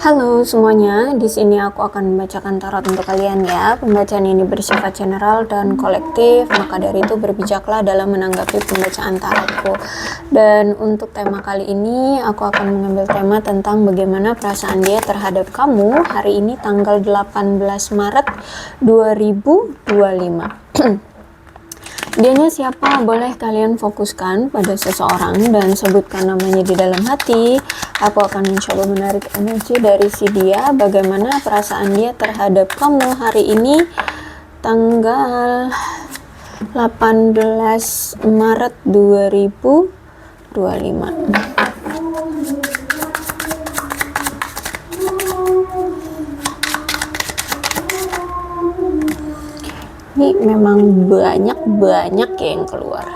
Halo semuanya, di sini aku akan membacakan tarot untuk kalian ya. Pembacaan ini bersifat general dan kolektif, maka dari itu berbijaklah dalam menanggapi pembacaan tarotku. Dan untuk tema kali ini, aku akan mengambil tema tentang bagaimana perasaan dia terhadap kamu hari ini tanggal 18 Maret 2025. Dianya siapa? Boleh kalian fokuskan pada seseorang dan sebutkan namanya di dalam hati. Aku akan mencoba menarik energi dari si dia. Bagaimana perasaan dia terhadap kamu hari ini tanggal 18 Maret 2025. Ini memang banyak yang keluar.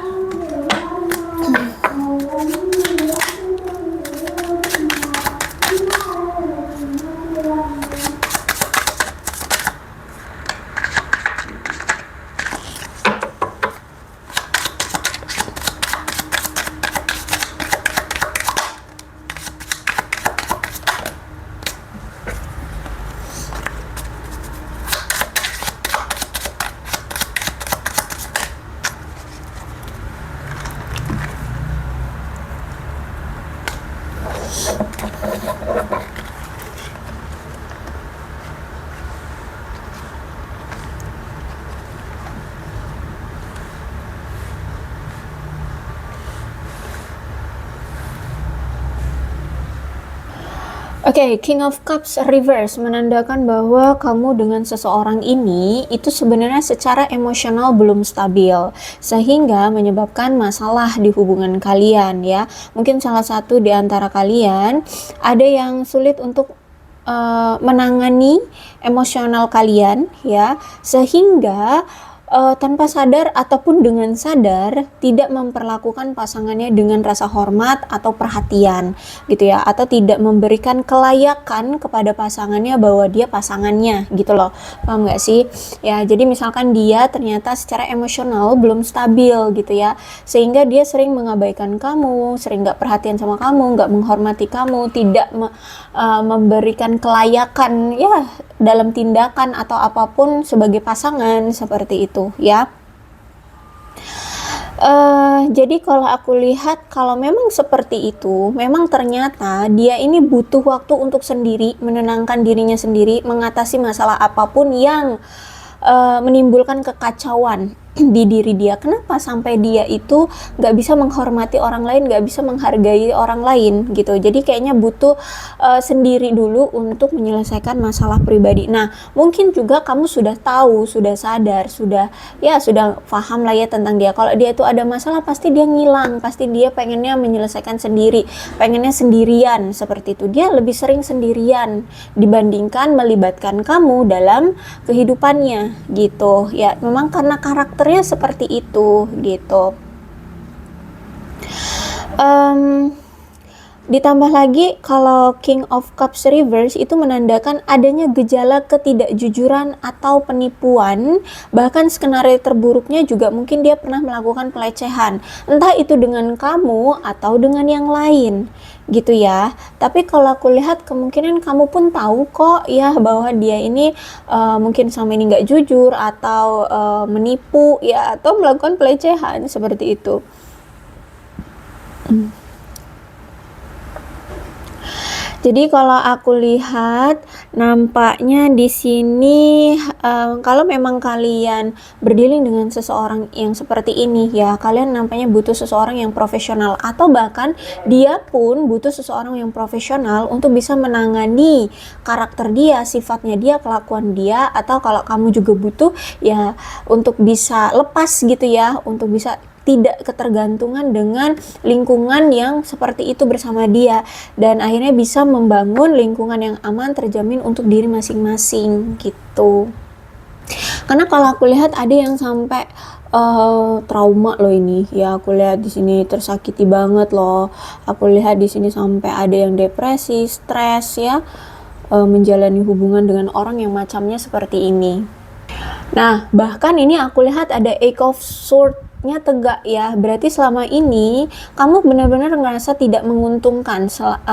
Oke, King of Cups reverse menandakan bahwa kamu dengan seseorang ini itu sebenarnya secara emosional belum stabil, sehingga menyebabkan masalah di hubungan kalian ya. Mungkin salah satu di antara kalian ada yang sulit untuk menangani emosional kalian ya, sehingga tanpa sadar ataupun dengan sadar tidak memperlakukan pasangannya dengan rasa hormat atau perhatian gitu ya, atau tidak memberikan kelayakan kepada pasangannya bahwa dia pasangannya gitu loh. Paham gak sih ya? Jadi misalkan dia ternyata secara emosional belum stabil gitu ya, sehingga dia sering mengabaikan kamu, sering gak perhatian sama kamu, gak menghormati kamu, tidak memberikan kelayakan ya dalam tindakan atau apapun sebagai pasangan seperti itu ya. Jadi kalau aku lihat, kalau memang seperti itu, memang ternyata dia ini butuh waktu untuk sendiri, menenangkan dirinya sendiri, mengatasi masalah apapun yang menimbulkan kekacauan di diri dia. Kenapa sampai dia itu gak bisa menghormati orang lain, gak bisa menghargai orang lain gitu. Jadi kayaknya butuh sendiri dulu untuk menyelesaikan masalah pribadi. Nah, mungkin juga kamu sudah tahu, sudah sadar, sudah paham lah ya tentang dia. Kalau dia itu ada masalah, pasti dia ngilang, pasti dia pengennya menyelesaikan sendiri, pengennya sendirian seperti itu. Dia lebih sering sendirian dibandingkan melibatkan kamu dalam kehidupannya gitu ya. Memang karena karakternya seperti itu gitu. Ditambah lagi kalau King of Cups reverse itu menandakan adanya gejala ketidakjujuran atau penipuan, bahkan skenario terburuknya juga mungkin dia pernah melakukan pelecehan, entah itu dengan kamu atau dengan yang lain gitu ya. Tapi kalau aku lihat kemungkinan kamu pun tahu kok ya bahwa dia ini mungkin sama ini nggak jujur atau menipu ya, atau melakukan pelecehan seperti itu. Jadi kalau aku lihat nampaknya di sini kalau memang kalian berdealing dengan seseorang yang seperti ini ya, kalian nampaknya butuh seseorang yang profesional, atau bahkan dia pun butuh seseorang yang profesional untuk bisa menangani karakter dia, sifatnya dia, kelakuan dia, atau kalau kamu juga butuh ya untuk bisa lepas gitu ya, untuk bisa tidak ketergantungan dengan lingkungan yang seperti itu bersama dia, dan akhirnya bisa membangun lingkungan yang aman, terjamin untuk diri masing-masing gitu. Karena kalau aku lihat ada yang sampai trauma loh ini ya. Aku lihat di sini tersakiti banget loh. Aku lihat di sini sampai ada yang depresi, stres ya, menjalani hubungan dengan orang yang macamnya seperti ini. Nah, bahkan ini aku lihat ada Eight of Swords tegaknya tegak ya. Berarti selama ini kamu benar-benar ngerasa tidak menguntungkan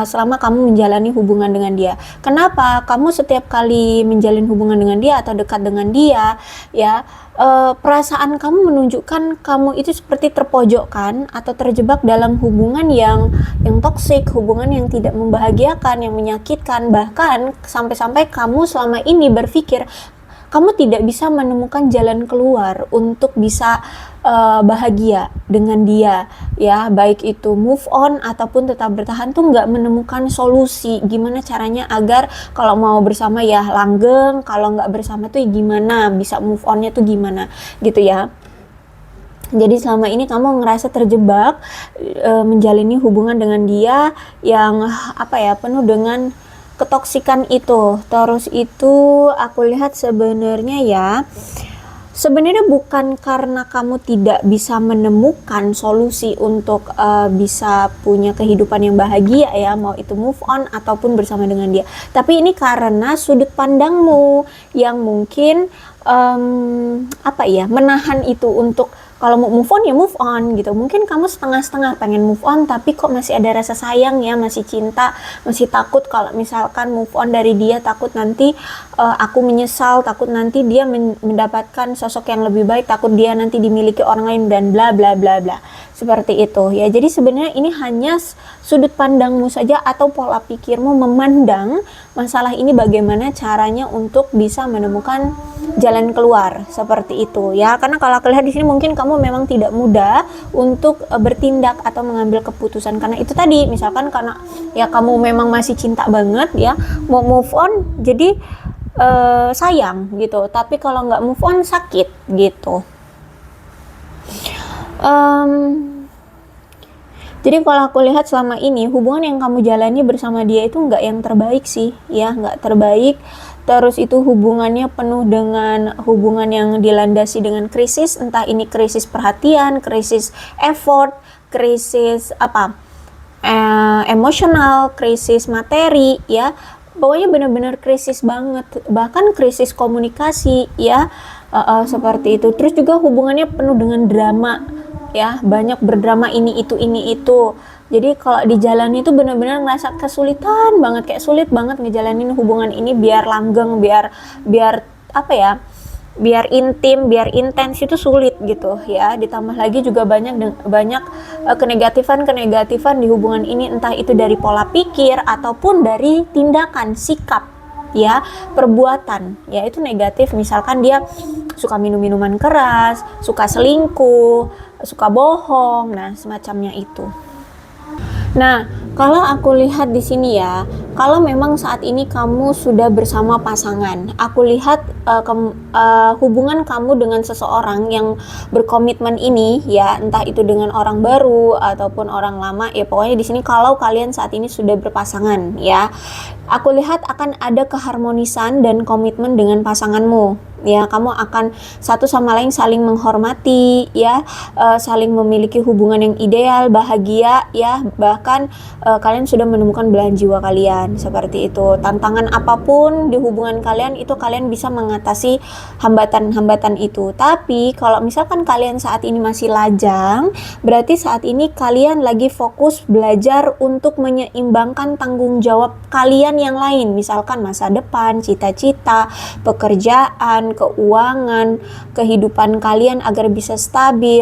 selama kamu menjalani hubungan dengan dia. Kenapa? Kamu setiap kali menjalin hubungan dengan dia atau dekat dengan dia ya, perasaan kamu menunjukkan kamu itu seperti terpojokkan atau terjebak dalam hubungan yang toksik, hubungan yang tidak membahagiakan, yang menyakitkan. Bahkan sampai-sampai kamu selama ini berpikir kamu tidak bisa menemukan jalan keluar untuk bisa bahagia dengan dia ya, baik itu move on ataupun tetap bertahan, tuh nggak menemukan solusi gimana caranya agar kalau mau bersama ya langgeng, kalau nggak bersama tuh gimana bisa move onnya tuh gimana gitu ya. Jadi selama ini kamu ngerasa terjebak menjalani hubungan dengan dia yang penuh dengan ketoksikan itu. Terus itu aku lihat sebenarnya bukan karena kamu tidak bisa menemukan solusi untuk bisa punya kehidupan yang bahagia ya, mau itu move on ataupun bersama dengan dia, tapi ini karena sudut pandangmu yang mungkin menahan itu untuk kalau mau move on ya move on gitu. Mungkin kamu setengah-setengah pengen move on tapi kok masih ada rasa sayang ya, masih cinta, masih takut kalau misalkan move on dari dia, takut nanti aku menyesal, takut nanti dia mendapatkan sosok yang lebih baik, takut dia nanti dimiliki orang lain dan bla bla bla bla. Seperti itu ya. Jadi sebenarnya ini hanya sudut pandangmu saja atau pola pikirmu memandang masalah ini, bagaimana caranya untuk bisa menemukan jalan keluar seperti itu ya. Karena kalau aku lihat di sini mungkin kamu memang tidak mudah untuk bertindak atau mengambil keputusan karena itu tadi, misalkan karena ya kamu memang masih cinta banget ya, mau move on jadi sayang gitu, tapi kalau nggak move on sakit gitu. Jadi kalau aku lihat selama ini hubungan yang kamu jalani bersama dia itu nggak yang terbaik sih ya, nggak terbaik. Terus itu hubungannya penuh dengan hubungan yang dilandasi dengan krisis, entah ini krisis perhatian, krisis effort, krisis emosional, krisis materi ya. Pokoknya benar-benar krisis banget, bahkan krisis komunikasi ya, seperti itu. Terus juga hubungannya penuh dengan drama ya, banyak berdrama ini itu. Jadi kalau di jalan itu benar-benar ngerasa kesulitan banget, kayak sulit banget ngejalanin hubungan ini biar langgeng, biar biar intim, biar intens itu sulit gitu ya. Ditambah lagi juga banyak kenegatifan di hubungan ini, entah itu dari pola pikir ataupun dari tindakan, sikap ya, perbuatan ya, itu negatif. Misalkan dia suka minum minuman keras, suka selingkuh, suka bohong, nah semacamnya itu. Nah, kalau aku lihat di sini ya, kalau memang saat ini kamu sudah bersama pasangan, aku lihat hubungan kamu dengan seseorang yang berkomitmen ini ya, entah itu dengan orang baru ataupun orang lama ya, pokoknya di sini kalau kalian saat ini sudah berpasangan ya, aku lihat akan ada keharmonisan dan komitmen dengan pasanganmu. Ya, kamu akan satu sama lain saling menghormati ya, saling memiliki hubungan yang ideal, bahagia ya, bahkan kalian sudah menemukan belahan jiwa kalian seperti itu. Tantangan apapun di hubungan kalian itu kalian bisa mengatasi hambatan-hambatan itu. Tapi kalau misalkan kalian saat ini masih lajang, berarti saat ini kalian lagi fokus belajar untuk menyeimbangkan tanggung jawab kalian yang lain, misalkan masa depan, cita-cita, pekerjaan, keuangan, kehidupan kalian agar bisa stabil,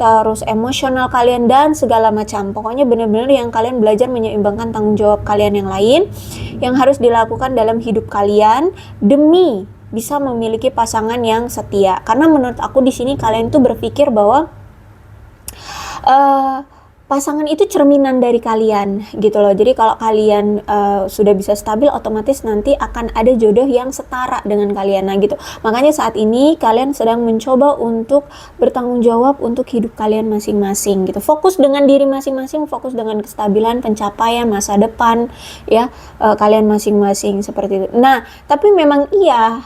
terus emosional kalian dan segala macam. Pokoknya benar-benar yang kalian belajar menyeimbangkan tanggung jawab kalian yang lain yang harus dilakukan dalam hidup kalian demi bisa memiliki pasangan yang setia. Karena menurut aku di sini kalian tuh berpikir bahwa pasangan itu cerminan dari kalian gitu loh. Jadi kalau kalian sudah bisa stabil, otomatis nanti akan ada jodoh yang setara dengan kalian. Nah gitu. Makanya saat ini kalian sedang mencoba untuk bertanggung jawab untuk hidup kalian masing-masing gitu. Fokus dengan diri masing-masing, fokus dengan kestabilan, pencapaian masa depan ya, kalian masing-masing seperti itu. Nah, tapi memang iya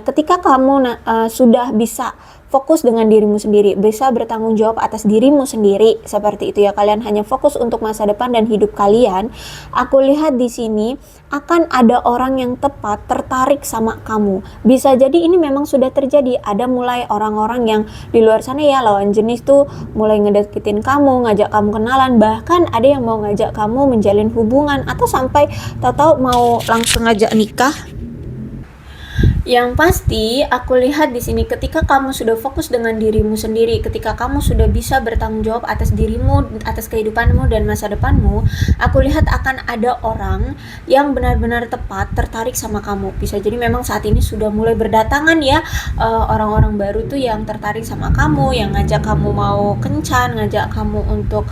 ketika kamu sudah bisa fokus dengan dirimu sendiri, bisa bertanggung jawab atas dirimu sendiri, seperti itu ya. Kalian hanya fokus untuk masa depan dan hidup kalian. Aku lihat di sini akan ada orang yang tepat tertarik sama kamu. Bisa jadi ini memang sudah terjadi, ada mulai orang-orang yang di luar sana ya, lawan jenis tuh mulai ngedeketin kamu, ngajak kamu kenalan, bahkan ada yang mau ngajak kamu menjalin hubungan, atau sampai tahu-tahu mau langsung ngajak nikah. Yang pasti, aku lihat di sini ketika kamu sudah fokus dengan dirimu sendiri, ketika kamu sudah bisa bertanggung jawab atas dirimu, atas kehidupanmu dan masa depanmu, aku lihat akan ada orang yang benar-benar tepat tertarik sama kamu. Bisa jadi memang saat ini sudah mulai berdatangan ya orang-orang baru tuh yang tertarik sama kamu, yang ngajak kamu mau kencan, ngajak kamu untuk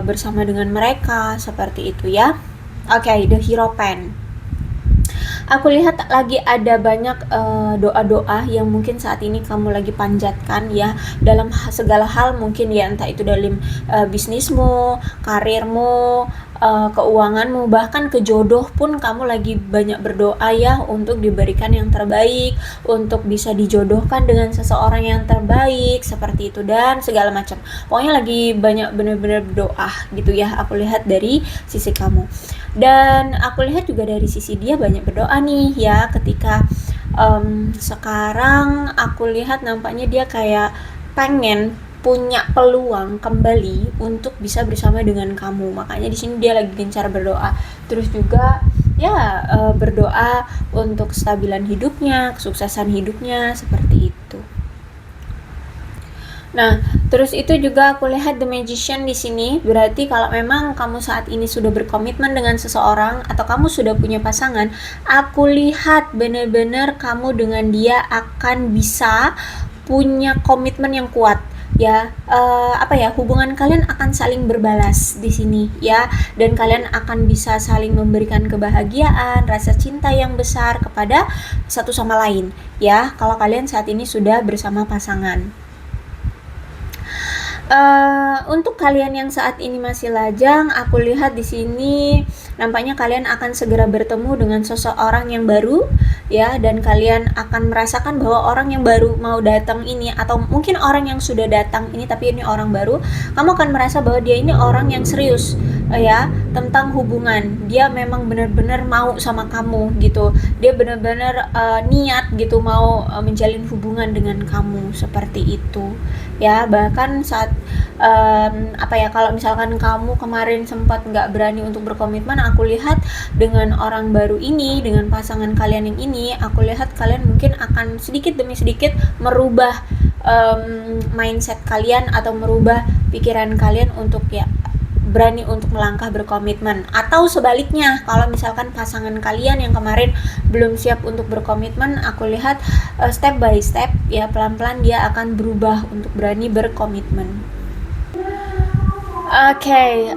bersama dengan mereka, seperti itu ya. Oke, the Hierophant. Aku lihat lagi ada banyak doa-doa yang mungkin saat ini kamu lagi panjatkan ya, dalam segala hal mungkin ya, entah itu dalam bisnismu, karirmu, keuanganmu, bahkan ke jodoh pun kamu lagi banyak berdoa ya untuk diberikan yang terbaik, untuk bisa dijodohkan dengan seseorang yang terbaik, seperti itu, dan segala macam. Pokoknya lagi banyak benar-benar berdoa gitu ya, aku lihat dari sisi kamu. Dan aku lihat juga dari sisi dia banyak berdoa nih ya, ketika sekarang aku lihat nampaknya dia kayak pengen punya peluang kembali untuk bisa bersama dengan kamu. Makanya di sini dia lagi gencar berdoa. Terus juga ya berdoa untuk kestabilan hidupnya, kesuksesan hidupnya, seperti itu. Nah, terus itu juga aku lihat The Magician di sini. Berarti kalau memang kamu saat ini sudah berkomitmen dengan seseorang atau kamu sudah punya pasangan, aku lihat benar-benar kamu dengan dia akan bisa punya komitmen yang kuat ya. Hubungan kalian akan saling berbalas di sini ya, dan kalian akan bisa saling memberikan kebahagiaan, rasa cinta yang besar kepada satu sama lain ya, kalau kalian saat ini sudah bersama pasangan. Untuk kalian yang saat ini masih lajang, aku lihat di sini nampaknya kalian akan segera bertemu dengan seseorang yang baru ya, dan kalian akan merasakan bahwa orang yang baru mau datang ini, atau mungkin orang yang sudah datang ini tapi ini orang baru, kamu akan merasa bahwa dia ini orang yang serius ya tentang hubungan. Dia memang benar-benar mau sama kamu gitu, dia benar-benar niat gitu mau menjalin hubungan dengan kamu, seperti itu ya. Bahkan saat kalau misalkan kamu kemarin sempat nggak berani untuk berkomitmen, aku lihat dengan orang baru ini, dengan pasangan kalian yang ini, aku lihat kalian mungkin akan sedikit demi sedikit merubah mindset kalian atau merubah pikiran kalian untuk ya berani untuk melangkah berkomitmen. Atau sebaliknya, kalau misalkan pasangan kalian yang kemarin belum siap untuk berkomitmen, aku lihat step by step ya, pelan-pelan dia akan berubah untuk berani berkomitmen. Oke,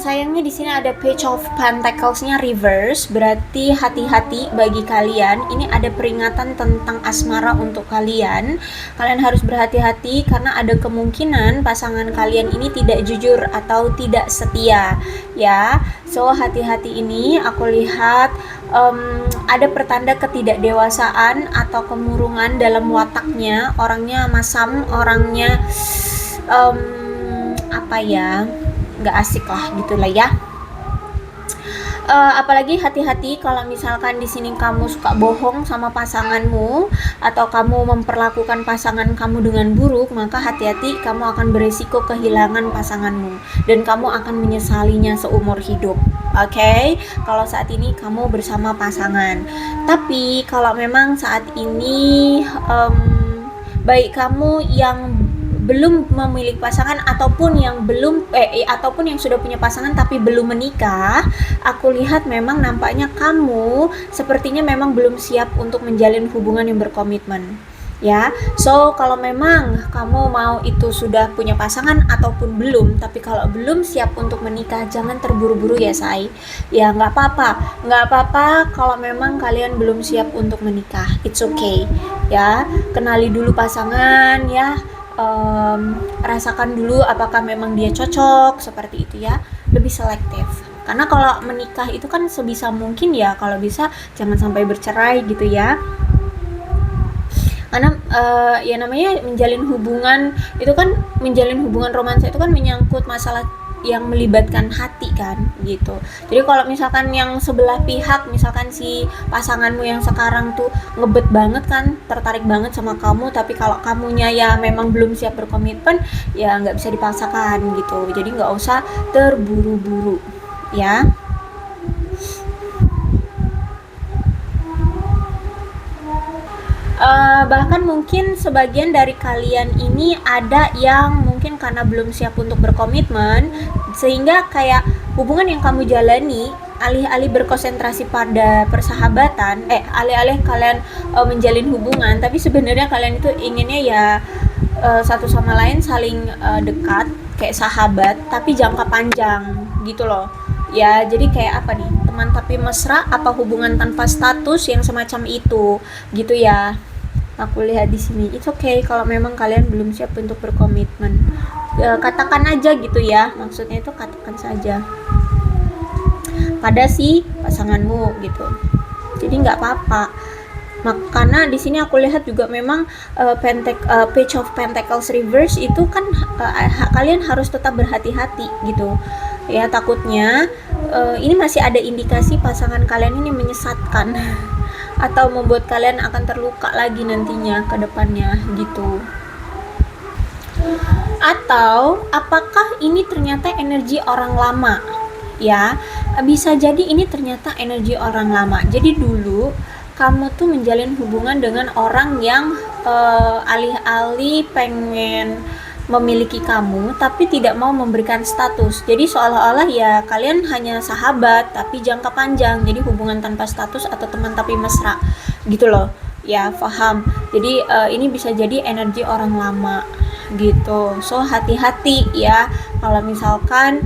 sayangnya di sini ada Page of Pentacles-nya reverse, berarti hati-hati bagi kalian. Ini ada peringatan tentang asmara untuk kalian. Kalian harus berhati-hati karena ada kemungkinan pasangan kalian ini tidak jujur atau tidak setia, ya. So hati-hati ini aku lihat ada pertanda ketidakdewasaan atau kemurungan dalam wataknya. Orangnya masam, orangnya nggak asik lah gitulah ya. Apalagi hati-hati kalau misalkan di sini kamu suka bohong sama pasanganmu atau kamu memperlakukan pasangan kamu dengan buruk, maka hati-hati, kamu akan beresiko kehilangan pasanganmu dan kamu akan menyesalinya seumur hidup. Oke, kalau saat ini kamu bersama pasangan. Tapi kalau memang saat ini baik kamu yang belum memiliki pasangan ataupun yang sudah punya pasangan tapi belum menikah, aku lihat memang nampaknya kamu sepertinya memang belum siap untuk menjalin hubungan yang berkomitmen ya. So kalau memang kamu mau itu sudah punya pasangan ataupun belum, tapi kalau belum siap untuk menikah, jangan terburu-buru ya say ya. Nggak apa-apa kalau memang kalian belum siap untuk menikah, it's okay ya. Kenali dulu pasangan ya, rasakan dulu apakah memang dia cocok, seperti itu ya. Lebih selektif, karena kalau menikah itu kan sebisa mungkin ya, kalau bisa jangan sampai bercerai gitu ya. Karena ya namanya menjalin hubungan itu kan, menjalin hubungan romansa itu kan menyangkut masalah yang melibatkan hati kan gitu. Jadi kalau misalkan yang sebelah pihak, misalkan si pasanganmu yang sekarang tuh ngebet banget kan, tertarik banget sama kamu, tapi kalau kamunya ya memang belum siap berkomitmen, ya nggak bisa dipaksakan gitu. Jadi nggak usah terburu-buru ya. Bahkan mungkin sebagian dari kalian ini ada yang mungkin karena belum siap untuk berkomitmen, sehingga kayak hubungan yang kamu jalani, alih-alih berkonsentrasi pada persahabatan, alih-alih kalian menjalin hubungan, tapi sebenarnya kalian itu inginnya ya satu sama lain saling dekat kayak sahabat tapi jangka panjang gitu loh ya. Jadi kayak apa nih, teman tapi mesra apa hubungan tanpa status yang semacam itu gitu ya. Aku lihat di sini it's okay kalau memang kalian belum siap untuk berkomitmen, katakan aja gitu ya, maksudnya itu katakan saja pada si pasanganmu gitu. Jadi nggak apa-apa. Karena di sini aku lihat juga memang Page of Pentacles reverse itu kan kalian harus tetap berhati-hati gitu ya. Takutnya ini masih ada indikasi pasangan kalian ini menyesatkan atau membuat kalian akan terluka lagi nantinya ke depannya gitu. Atau apakah ini ternyata energi orang lama ya? Bisa jadi ini ternyata energi orang lama. Jadi dulu kamu tuh menjalin hubungan dengan orang yang alih-alih pengen memiliki kamu tapi tidak mau memberikan status. Jadi seolah-olah ya kalian hanya sahabat tapi jangka panjang, jadi hubungan tanpa status atau teman tapi mesra gitu loh ya, paham. Jadi ini bisa jadi energi orang lama gitu. So hati-hati ya kalau misalkan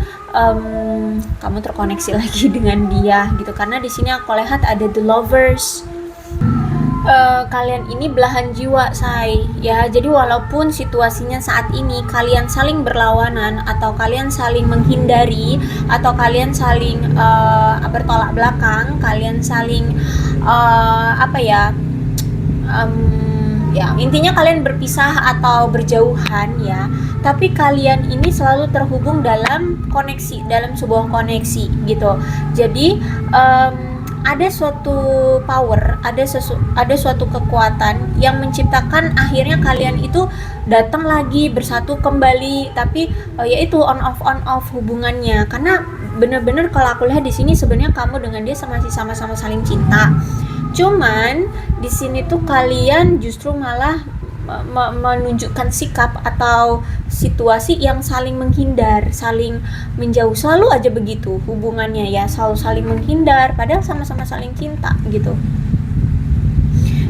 kamu terkoneksi lagi dengan dia gitu, karena di sini aku lihat ada the lovers. Kalian ini belahan jiwa say ya. Jadi walaupun situasinya saat ini kalian saling berlawanan atau kalian saling menghindari atau kalian saling bertolak belakang, kalian saling ya intinya kalian berpisah atau berjauhan ya, tapi kalian ini selalu terhubung dalam koneksi, dalam sebuah koneksi gitu. Jadi ada suatu power, ada suatu kekuatan yang menciptakan akhirnya kalian itu datang lagi bersatu kembali, tapi yaitu on off hubungannya. Karena bener-bener kalau aku lihat di sini sebenarnya kamu dengan dia masih sama-sama saling cinta. Cuman di sini tuh kalian justru malah menunjukkan sikap atau situasi yang saling menghindar, saling menjauh, selalu aja begitu hubungannya ya, selalu saling menghindar padahal sama-sama saling cinta gitu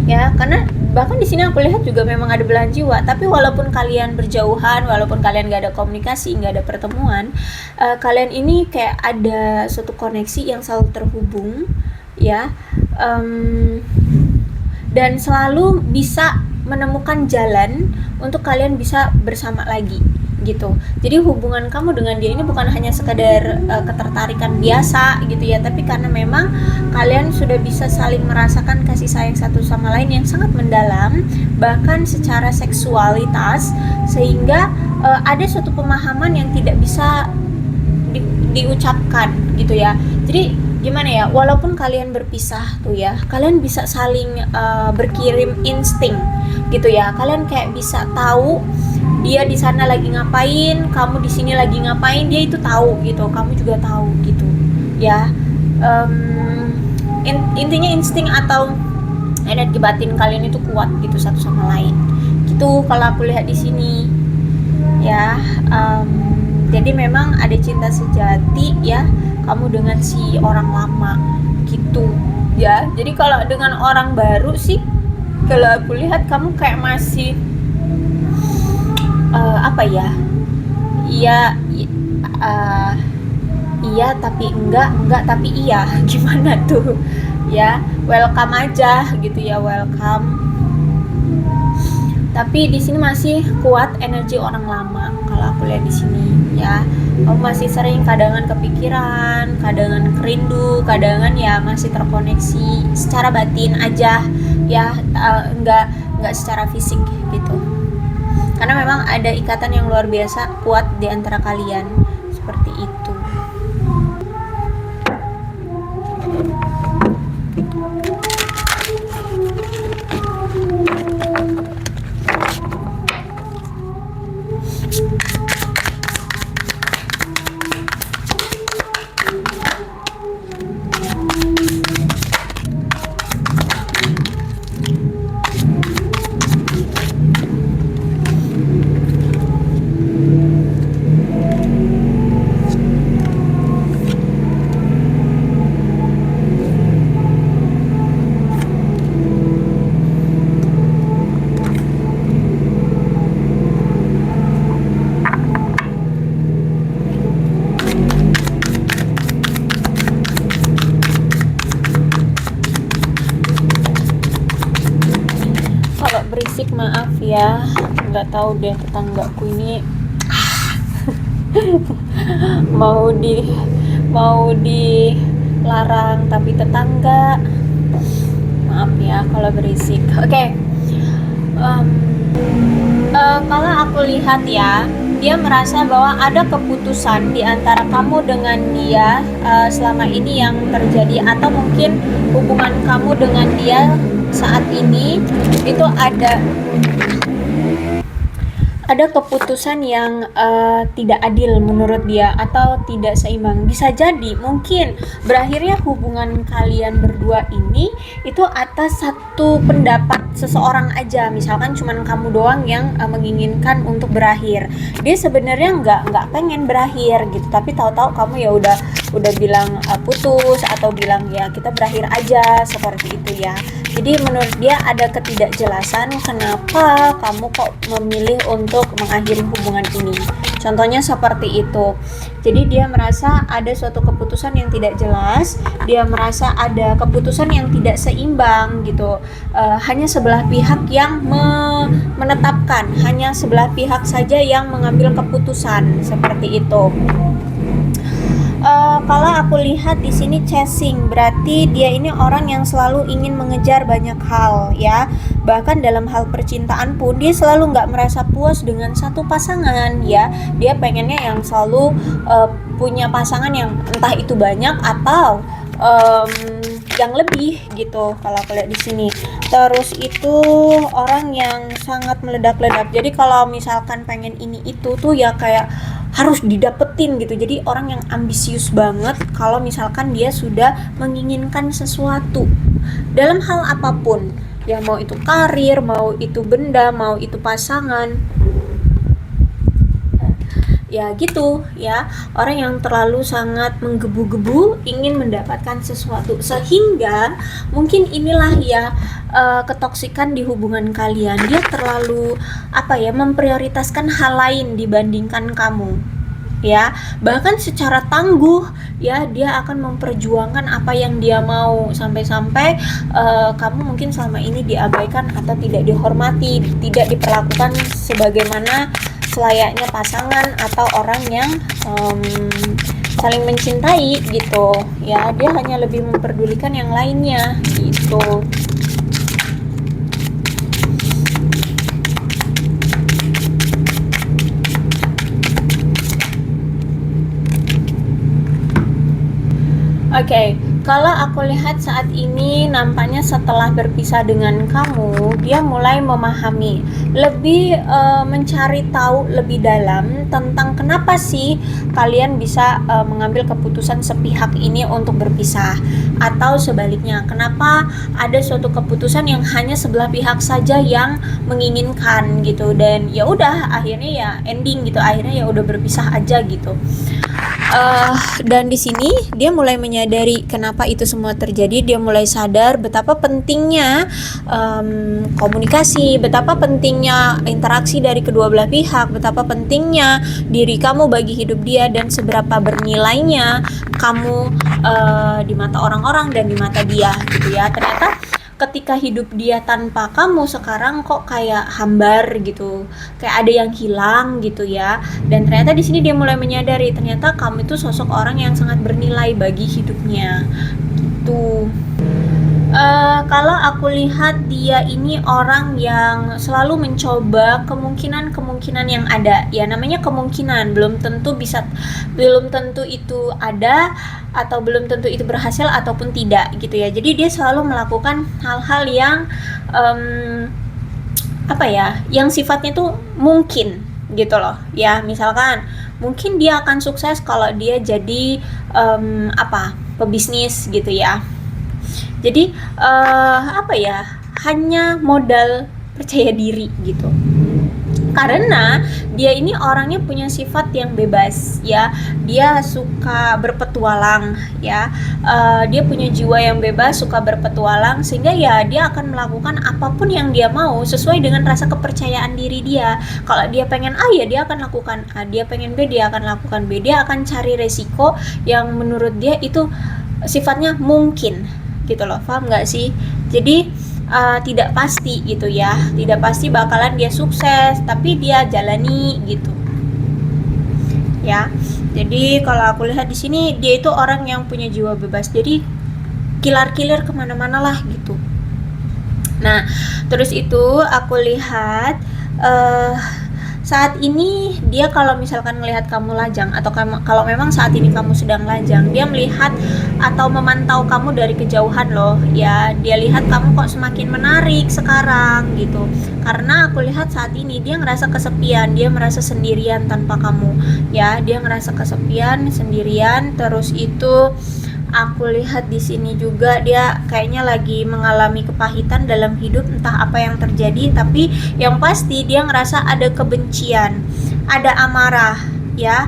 ya. Karena bahkan di sini aku lihat juga memang ada belahan jiwa, tapi walaupun kalian berjauhan, walaupun kalian gak ada komunikasi, gak ada pertemuan, kalian ini kayak ada suatu koneksi yang selalu terhubung ya, dan selalu bisa menemukan jalan untuk kalian bisa bersama lagi gitu. Jadi hubungan kamu dengan dia ini bukan hanya sekadar ketertarikan biasa gitu ya, tapi karena memang kalian sudah bisa saling merasakan kasih sayang satu sama lain yang sangat mendalam, bahkan secara seksualitas, sehingga ada suatu pemahaman yang tidak bisa diucapkan gitu ya. Jadi gimana ya, walaupun kalian berpisah tuh ya, kalian bisa saling berkirim insting gitu ya. Kalian kayak bisa tahu dia di sana lagi ngapain, kamu di sini lagi ngapain, dia itu tahu gitu, kamu juga tahu gitu ya. Intinya insting atau energi batin kalian itu kuat gitu satu sama lain gitu kalau aku lihat di sini ya. Jadi memang ada cinta sejati ya kamu dengan si orang lama gitu ya. Jadi kalau dengan orang baru sih, kalau aku lihat kamu kayak masih iya tapi enggak tapi iya, gimana tuh ya. Welcome aja gitu ya, welcome. Tapi di sini masih kuat energi orang lama kalau aku lihat di sini ya. Kamu masih sering kadangan kepikiran, kadangan kerindu, kadangan ya masih terkoneksi secara batin aja ya, nggak secara fisik gitu. Karena memang ada ikatan yang luar biasa kuat di antara kalian, seperti itu. Kalau berisik maaf ya, nggak tahu deh tetanggaku ini mau dilarang, tapi tetangga maaf ya kalau berisik. Oke. Kalau aku lihat ya, dia merasa bahwa ada keputusan di antara kamu dengan dia selama ini yang terjadi, atau mungkin hubungan kamu dengan dia saat ini itu ada keputusan yang tidak adil menurut dia atau tidak seimbang. Bisa jadi mungkin berakhirnya hubungan kalian berdua ini itu atas satu pendapat seseorang aja. Misalkan cuman kamu doang yang menginginkan untuk berakhir. Dia sebenarnya nggak pengen berakhir gitu, tapi tahu-tahu kamu ya udah bilang putus atau bilang ya kita berakhir aja, seperti itu ya. Jadi menurut dia ada ketidakjelasan kenapa kamu kok memilih untuk mengakhiri hubungan ini. Contohnya seperti itu. Jadi dia merasa ada suatu keputusan yang tidak jelas, dia merasa ada keputusan yang tidak seimbang gitu. Hanya sebelah pihak yang menetapkan, hanya sebelah pihak saja yang mengambil keputusan, seperti itu. Kalau aku lihat di sini chasing, berarti dia ini orang yang selalu ingin mengejar banyak hal ya. Bahkan dalam hal percintaan pun dia selalu nggak merasa puas dengan satu pasangan ya. Dia pengennya yang selalu punya pasangan yang entah itu banyak atau yang lebih gitu. Kalau aku lihat di sini. Terus itu orang yang sangat meledak-ledak. Jadi kalau misalkan pengen ini itu tuh ya kayak harus didapetin gitu. Jadi orang yang ambisius banget kalau misalkan dia sudah menginginkan sesuatu dalam hal apapun, ya mau itu karir, mau itu benda, mau itu pasangan, ya gitu ya. Orang yang terlalu sangat menggebu-gebu ingin mendapatkan sesuatu, sehingga mungkin inilah ya ketoksikan di hubungan kalian. Dia terlalu memprioritaskan hal lain dibandingkan kamu ya. Bahkan secara tangguh ya, dia akan memperjuangkan apa yang dia mau, sampai-sampai kamu mungkin selama ini diabaikan atau tidak dihormati, tidak diperlakukan sebagaimana selayaknya pasangan atau orang yang saling mencintai gitu ya. Dia hanya lebih memperdulikan yang lainnya gitu. Oke, kalau aku lihat saat ini nampaknya setelah berpisah dengan kamu, dia mulai memahami, lebih mencari tahu lebih dalam tentang kenapa sih kalian bisa mengambil keputusan sepihak ini untuk berpisah, atau sebaliknya, kenapa ada suatu keputusan yang hanya sebelah pihak saja yang menginginkan gitu, dan ya udah akhirnya ya ending gitu, akhirnya ya udah berpisah aja gitu. Dan di sini dia mulai menyadari kenapa itu semua terjadi. Dia mulai sadar betapa pentingnya komunikasi, betapa pentingnya interaksi dari kedua belah pihak, betapa pentingnya diri kamu bagi hidup dia, dan seberapa bernilainya kamu di mata orang-orang dan di mata dia gitu ya. Ternyata ketika hidup dia tanpa kamu sekarang kok kayak hambar gitu, kayak ada yang hilang gitu ya. Dan ternyata di sini dia mulai menyadari ternyata kamu itu sosok orang yang sangat bernilai bagi hidupnya gitu. Kalau aku lihat dia ini orang yang selalu mencoba kemungkinan-kemungkinan yang ada. Ya namanya kemungkinan, belum tentu itu ada atau belum tentu itu berhasil ataupun tidak gitu ya. Jadi dia selalu melakukan hal-hal yang yang sifatnya tuh mungkin gitu loh. Ya misalkan mungkin dia akan sukses kalau dia jadi pebisnis gitu ya. Jadi hanya modal percaya diri gitu. Karena dia ini orangnya punya sifat yang bebas ya, dia suka berpetualang ya, dia punya jiwa yang bebas, suka berpetualang, sehingga ya dia akan melakukan apapun yang dia mau sesuai dengan rasa kepercayaan diri dia. Kalau dia pengen A ya dia akan lakukan A, dia pengen B dia akan lakukan B, dia akan cari resiko yang menurut dia itu sifatnya mungkin gitu loh, paham nggak sih? Jadi tidak pasti gitu ya, tidak pasti bakalan dia sukses, tapi dia jalani gitu ya. Jadi kalau aku lihat di sini dia itu orang yang punya jiwa bebas, jadi kilar-kilir kemana-mana lah gitu. Nah terus itu aku lihat saat ini dia kalau misalkan melihat kamu lajang, atau kalau memang saat ini kamu sedang lajang, dia melihat atau memantau kamu dari kejauhan loh ya. Dia lihat kamu kok semakin menarik sekarang gitu, karena aku lihat saat ini dia ngerasa kesepian, dia merasa sendirian tanpa kamu ya. Dia ngerasa kesepian, sendirian. Terus itu aku lihat di sini juga dia kayaknya lagi mengalami kepahitan dalam hidup, entah apa yang terjadi, tapi yang pasti dia ngerasa ada kebencian, ada amarah ya.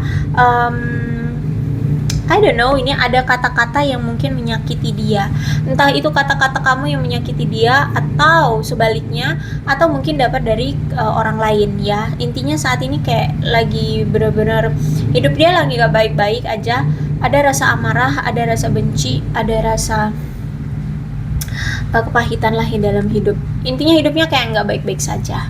I don't know, ini ada kata-kata yang mungkin menyakiti dia, entah itu kata-kata kamu yang menyakiti dia atau sebaliknya, atau mungkin dapat dari orang lain ya. Intinya saat ini kayak lagi benar-benar hidup dia lagi gak baik-baik aja, ada rasa amarah, ada rasa benci, ada rasa kepahitan lah di dalam hidup. Intinya hidupnya kayak gak baik-baik saja.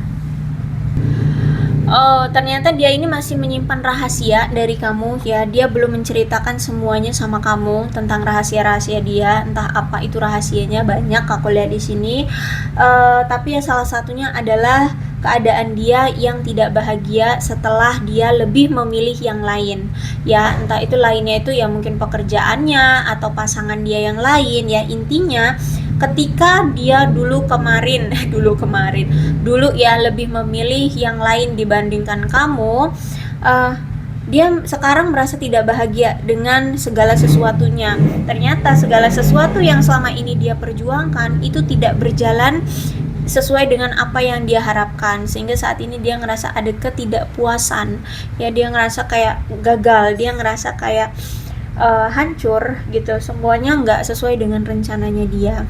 Oh, ternyata dia ini masih menyimpan rahasia dari kamu ya. Dia belum menceritakan semuanya sama kamu tentang rahasia-rahasia dia. Entah apa itu rahasianya, banyak aku lihat di sini. Tapi ya salah satunya adalah keadaan dia yang tidak bahagia setelah dia lebih memilih yang lain ya. Entah itu lainnya itu ya mungkin pekerjaannya atau pasangan dia yang lain ya. Intinya ketika dia dulu ya lebih memilih yang lain dibandingkan kamu, dia sekarang merasa tidak bahagia dengan segala sesuatunya. Ternyata segala sesuatu yang selama ini dia perjuangkan itu tidak berjalan sesuai dengan apa yang dia harapkan, sehingga saat ini dia ngerasa ada ketidakpuasan ya. Dia ngerasa kayak gagal, dia ngerasa kayak hancur gitu, semuanya nggak sesuai dengan rencananya dia.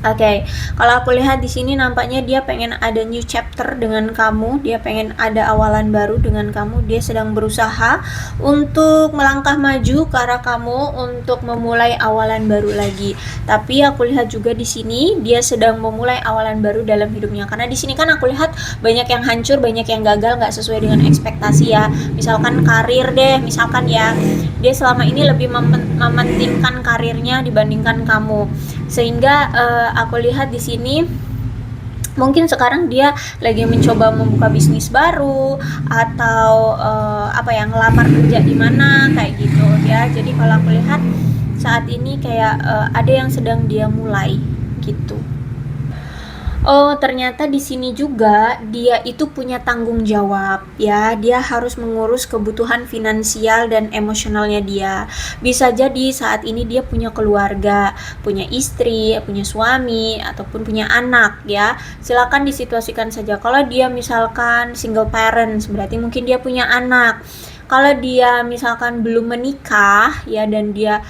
Oke, kalau aku lihat di sini nampaknya dia pengen ada new chapter dengan kamu, dia pengen ada awalan baru dengan kamu, dia sedang berusaha untuk melangkah maju ke arah kamu untuk memulai awalan baru lagi. Tapi aku lihat juga di sini dia sedang memulai awalan baru dalam hidupnya, karena di sini kan aku lihat banyak yang hancur, banyak yang gagal, nggak sesuai dengan ekspektasi ya. Misalkan karir deh, misalkan ya, dia selama ini lebih mementingkan karirnya dibandingkan kamu, sehingga aku lihat di sini mungkin sekarang dia lagi mencoba membuka bisnis baru atau ngelamar kerja di mana kayak gitu ya. Jadi kalau aku lihat saat ini kayak ada yang sedang dia mulai gitu. Oh, ternyata di sini juga dia itu punya tanggung jawab ya. Dia harus mengurus kebutuhan finansial dan emosionalnya dia. Bisa jadi saat ini dia punya keluarga, punya istri, punya suami, ataupun punya anak ya. Silakan disituasikan saja. Kalau dia misalkan single parents, berarti mungkin dia punya anak. Kalau dia misalkan belum menikah ya, dan dia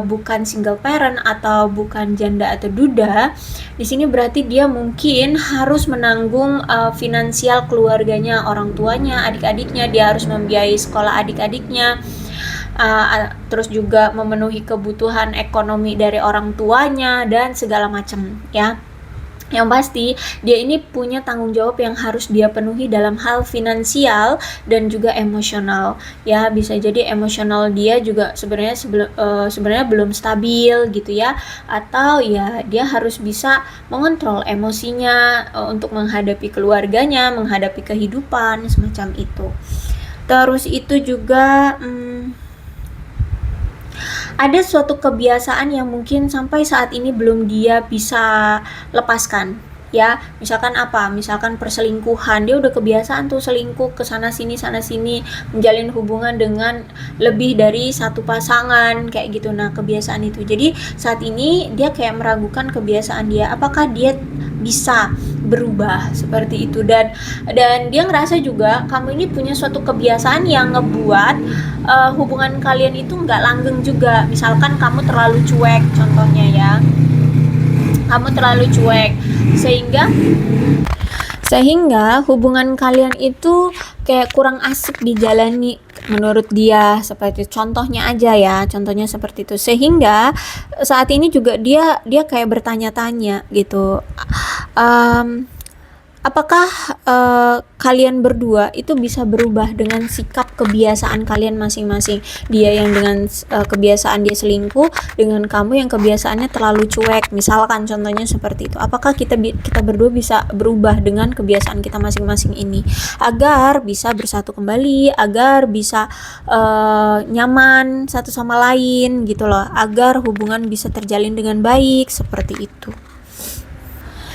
bukan single parent atau bukan janda atau duda, di sini berarti dia mungkin harus menanggung finansial keluarganya, orang tuanya, adik-adiknya. Dia harus membiayai sekolah adik-adiknya, terus juga memenuhi kebutuhan ekonomi dari orang tuanya dan segala macam ya. Yang pasti dia ini punya tanggung jawab yang harus dia penuhi dalam hal finansial dan juga emosional. Ya, bisa jadi emosional dia juga sebenarnya belum stabil gitu ya, atau ya dia harus bisa mengontrol emosinya untuk menghadapi keluarganya, menghadapi kehidupan semacam itu. Terus itu juga ada suatu kebiasaan yang mungkin sampai saat ini belum dia bisa lepaskan, ya. Misalkan apa? Misalkan perselingkuhan, dia udah kebiasaan tuh selingkuh ke sana sini, menjalin hubungan dengan lebih dari satu pasangan kayak gitu. Nah, kebiasaan itu. Jadi saat ini dia kayak meragukan kebiasaan dia, apakah dia bisa berubah seperti itu, dan dia ngerasa juga kamu ini punya suatu kebiasaan yang ngebuat hubungan kalian itu nggak langgeng juga. Misalkan kamu terlalu cuek, contohnya ya, kamu terlalu cuek sehingga hubungan kalian itu kayak kurang asik dijalani menurut dia, seperti contohnya aja ya, contohnya seperti itu. Sehingga saat ini juga dia kayak bertanya-tanya gitu, apakah kalian berdua itu bisa berubah dengan sikap kebiasaan kalian masing-masing? Dia yang dengan kebiasaan dia selingkuh, dengan kamu yang kebiasaannya terlalu cuek, misalkan contohnya seperti itu. Apakah kita berdua bisa berubah dengan kebiasaan kita masing-masing ini agar bisa bersatu kembali, agar bisa nyaman satu sama lain gitu loh, agar hubungan bisa terjalin dengan baik seperti itu.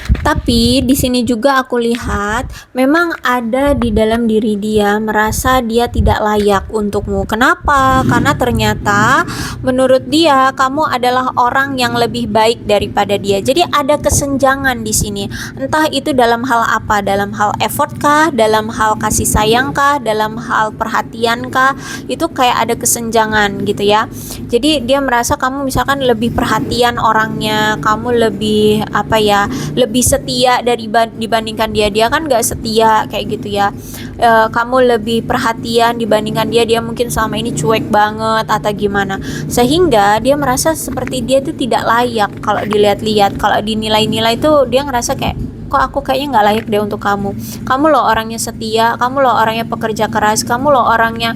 Tapi di sini juga aku lihat memang ada di dalam diri dia merasa dia tidak layak untukmu. Kenapa? Karena ternyata menurut dia kamu adalah orang yang lebih baik daripada dia. Jadi ada kesenjangan di sini. Entah itu dalam hal apa, dalam hal effort kah, dalam hal kasih sayang kah, dalam hal perhatian kah, itu kayak ada kesenjangan gitu ya. Jadi dia merasa kamu misalkan lebih perhatian orangnya, kamu lebih lebih setia dibandingkan dia kan nggak setia kayak gitu ya. Kamu lebih perhatian dibandingkan dia mungkin selama ini cuek banget atau gimana, sehingga dia merasa seperti dia itu tidak layak. Kalau dilihat-lihat, kalau dinilai-nilai tuh dia ngerasa kayak, kok aku kayaknya nggak layak deh untuk kamu loh orangnya setia, kamu loh orangnya pekerja keras, kamu loh orangnya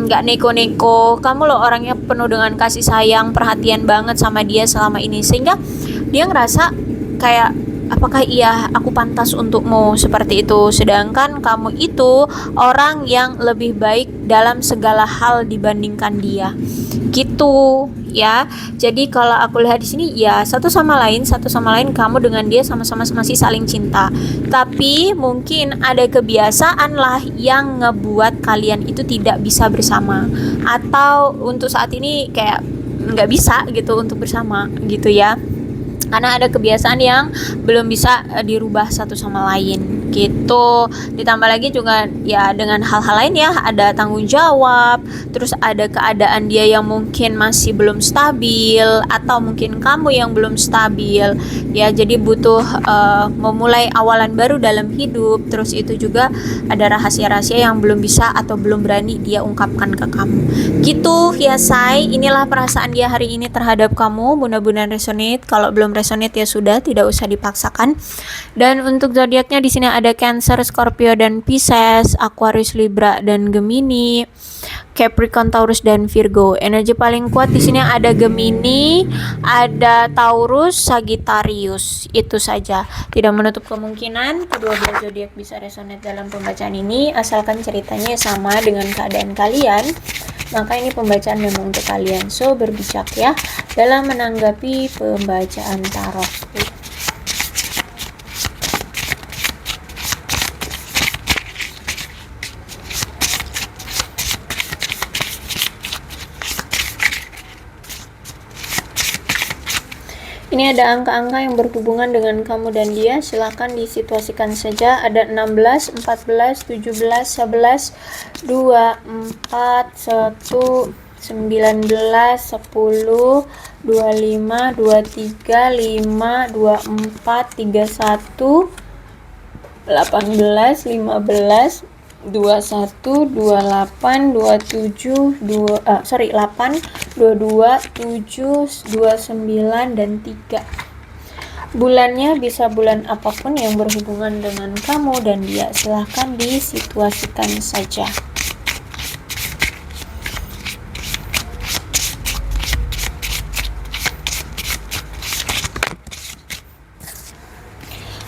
nggak neko-neko, kamu loh orangnya penuh dengan kasih sayang, perhatian banget sama dia selama ini. Sehingga dia ngerasa kayak, apakah iya aku pantas untukmu seperti itu, sedangkan kamu itu orang yang lebih baik dalam segala hal dibandingkan dia gitu ya. Jadi kalau aku lihat di sini ya satu sama lain kamu dengan dia sama-sama masih saling cinta, tapi mungkin ada kebiasaan lah yang ngebuat kalian itu tidak bisa bersama, atau untuk saat ini kayak nggak bisa gitu untuk bersama gitu ya, karena ada kebiasaan yang belum bisa dirubah satu sama lain gitu. Ditambah lagi juga ya dengan hal-hal lain ya, ada tanggung jawab, terus ada keadaan dia yang mungkin masih belum stabil, atau mungkin kamu yang belum stabil ya. Jadi butuh memulai awalan baru dalam hidup. Terus itu juga ada rahasia-rahasia yang belum bisa atau belum berani dia ungkapkan ke kamu gitu ya say. Inilah perasaan dia hari ini terhadap kamu. Mudah-mudahan resonate. Kalau belum resonate ya sudah, tidak usah dipaksakan. Dan untuk zodiaknya di sini ada Cancer, Scorpio dan Pisces, Aquarius, Libra dan Gemini, Capricorn, Taurus dan Virgo. Energi paling kuat di sini ada Gemini, ada Taurus, Sagittarius. Itu saja. Tidak menutup kemungkinan kedua belah zodiak bisa resonate dalam pembacaan ini, asalkan ceritanya sama dengan keadaan kalian. Maka ini pembacaan memang untuk kalian. So, berbijak ya dalam menanggapi pembacaan tarot. Ini ada angka-angka yang berhubungan dengan kamu dan dia, silahkan disituasikan saja. Ada 16, 14, 17, 11, 2, 4, 1, 19, 10, 25, 23, 5, 24, 31, 18, 15, 21, 28, 27, 8, 22, 7, 29 dan 3. Bulannya bisa bulan apapun yang berhubungan dengan kamu dan dia. Silahkan disituasikan saja.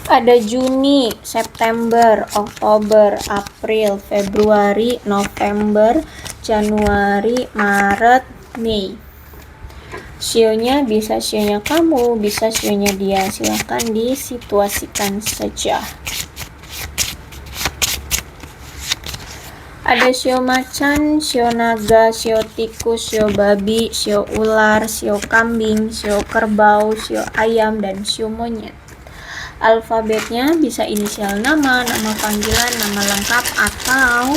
Ada Juni, September, Oktober, April, Februari, November, Januari, Maret, Mei. Sionya bisa sionya kamu, bisa sionya dia. Silahkan disituasikan saja. Ada sio macan, sio naga, sio tikus, sio babi, sio ular, sio kambing, sio kerbau, sio ayam, dan sio monyet. Alfabetnya bisa inisial nama, nama panggilan, nama lengkap, atau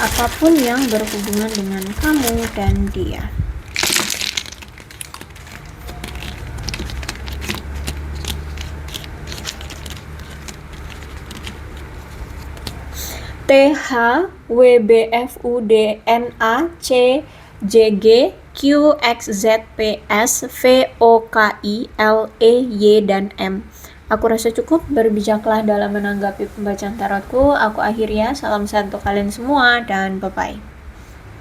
apapun yang berhubungan dengan kamu dan dia. T H W B F U D N A C J G Q X Z P S V O K I L E Y dan M. Aku rasa cukup, berbijaklah dalam menanggapi pembacaan tarotku. Aku akhiri ya, salam sehat untuk kalian semua dan bye-bye.